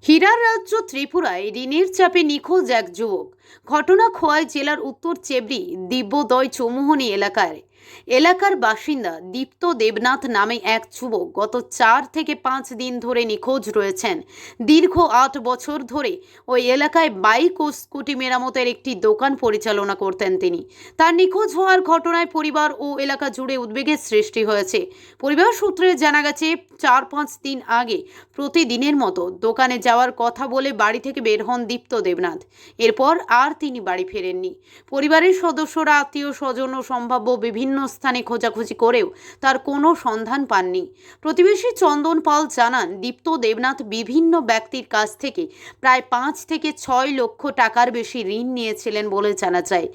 হীরার রাজ্য ত্রিপুরায় ঋণের চাপে নিখোঁজ এক যুবক। ঘটনা খোয়াই জেলার উত্তর চেবড়ি দিব্যদয় চৌমুহনী এলাকার বাসিন্দা দীপ্ত দেবনাথ নামে এক যুবক গত 4 থেকে 5 দিন ধরে নিখোঁজ রয়েছেন। দীর্ঘ 8 বছর ধরে ওই এলাকায় বাইক ও স্কুটি মেরামতের একটি দোকান পরিচালনা করতেন তিনি। তার নিখোঁজ হওয়ার ঘটনায় পরিবার ও এলাকা জুড়ে উদ্বেগের সৃষ্টি হয়েছে। পরিবার সূত্রে জানা গেছে 4-5 দিন আগে প্রতিদিনের মতো দোকানে যাওয়ার কথা বলে বাড়ি থেকে বের হন দীপ্ত দেবনাথ। এরপর আর তিনি বাড়ি ফেরেননি। পরিবারের সদস্যরা, আত্মীয় স্বজন ও সম্ভাব্য বিভিন্ন স্থানে খোঁজাখুঁজি করেও তার কোনো সন্ধান পাননি। প্রতিবেশী চন্দন পাল জানান, দীপ্ত দেবনাথ বিভিন্ন ব্যক্তির কাছ থেকে প্রায় 5 থেকে 6 লক্ষ টাকার বেশি ঋণ নিয়েছিলেন বলে জানা যায়।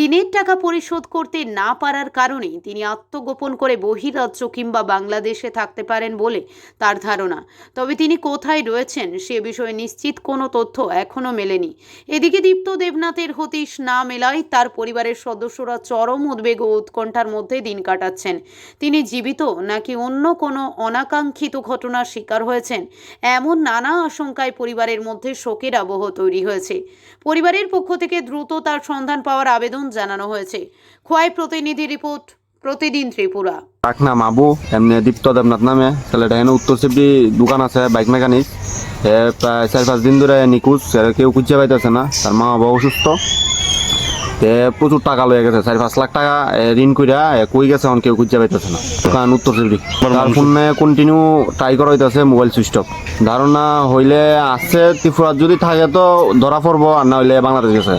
ঋণের টাকা পরিশোধ করতে না পারার কারণে তিনি আত্মগোপন করে বহিরাজ্য কিংবা বাংলাদেশে থাকতে পারেন বলে তার ধারণা। তবে তিনি কোথায় রয়েছেন সে বিষয়ে নিশ্চিত কোনো তথ্য এখনও মেলেনি। এদিকে দীপ্ত দেবনাথের হদিশ না মেলায় তার পরিবারের সদস্যরা চরম উদ্বেগ ও উৎকণ্ঠার মধ্যে দিন কাটাচ্ছেন। তিনি জীবিত নাকি অন্য কোনো অনাকাঙ্ক্ষিত ঘটনার শিকার হয়েছেন, এমন নানা আশঙ্কায় পরিবারের মধ্যে শোকের আবহ তৈরি হয়েছে। পরিবারের পক্ষ থেকে দ্রুত তার সন্ধান পাওয়ার আবেদন জানানো হয়েছে। খোয়াই প্রতিনিধি রিপোর্ট, প্রতিদিন ত্রিপুরা। ডাক নাম আবু, এমনি দীপ্ত দেবনাথ নামে ছেলেটা। এখানে উত্তর চেবড়ি দোকান আছে, বাইক মেকানিক। প্রায় 4-5 দিন ধরে নিখোঁজ, কেউ খুঁজে পাইতেছে না। তার মা বাবা অসুস্থ, প্রচুর টাকা লয়ে গেছে, 4-5 লাখ টাকা ঋণ কইরা কই গেছে, এখন কেউ খুঁজে পাইতেছে না। দোকান উত্তর চেবড়ি। তার ফোনে কন্টিনিউ ট্রাই করা হইতেছে, মোবাইল সুইচ অফ। ধারণা হইলে আছে ত্রিপুরার, যদি থাকে তো ধরা পড়বো, আর না হইলে বাংলাদেশ গেছে।